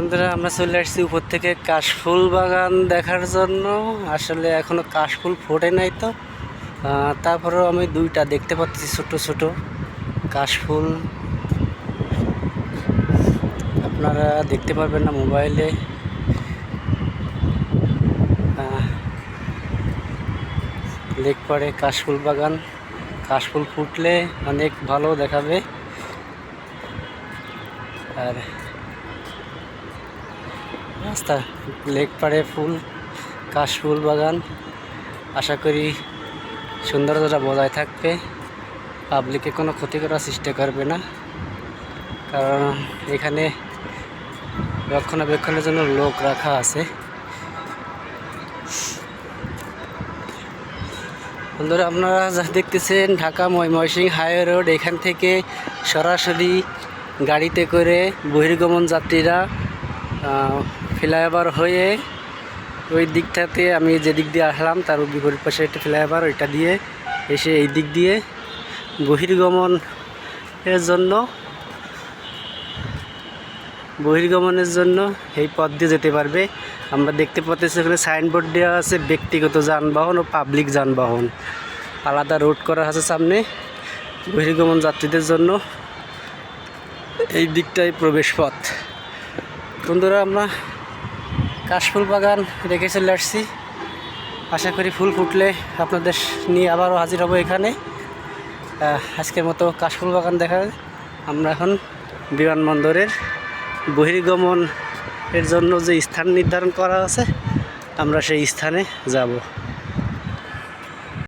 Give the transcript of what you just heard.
বন্ধুরা আমরা চলে আসছি উপর থেকে কাশফুল বাগান দেখার জন্য। আসলে এখনো কাশফুল ফোটে নাই তো, তারপরেও আমি দুইটা দেখতে পাচ্ছি ছোট ছোট কাশফুল। আপনারা দেখতে পারবেন না মোবাইলে। লেক পাড়ে কাশফুল বাগান, কাশফুল ফুটলে অনেক ভালো দেখাবে। আর রাস্তা লেক পাড়ে ফুল, কাশফুল বাগান। আশা করি সৌন্দর্যটা বজায় থাকবে, পাবলিকে কোনো ক্ষতি করার চেষ্টা করবে না, কারণ এখানে রক্ষণাবেক্ষণের জন্য লোক রাখা আছে। বন্ধুরা আপনারা যা দেখতেছেন ঢাকা ময়মনসিংহ হাইওয়ে রোড, এখান থেকে সরাসরি গাড়িতে করে বহির্গমন যাত্রীরা ফ্লাইওভার হয়ে ওই দিকটাতে, আমি যে দিক দিয়ে আসলাম তার বিপরীত পাশে একটা ফ্লাইওভার, ওইটা দিয়ে এসে এই দিক দিয়ে বহির্গমনের জন্য এই পথ দিয়ে যেতে পারবে। আমরা দেখতে পাচ্ছি এখানে সাইনবোর্ড দেওয়া আছে ব্যক্তিগত যানবাহন ও পাবলিক যানবাহন, আলাদা রোড করা আছে সামনে বহির্গমন যাত্রীদের জন্য। এই দিকটাই প্রবেশ পথ। বন্ধুরা আমরা কাশফুল বাগান রেখে চলে আসছি। আশা করি ফুল ফুটলে আপনাদের নিয়ে আবারও হাজির হব এখানে। আজকের মতো কাশফুল বাগান দেখা। আমরা এখন বিমানবন্দরের বহির্গমনের জন্য যে স্থান নির্ধারণ করা আছে, আমরা সেই স্থানে যাব।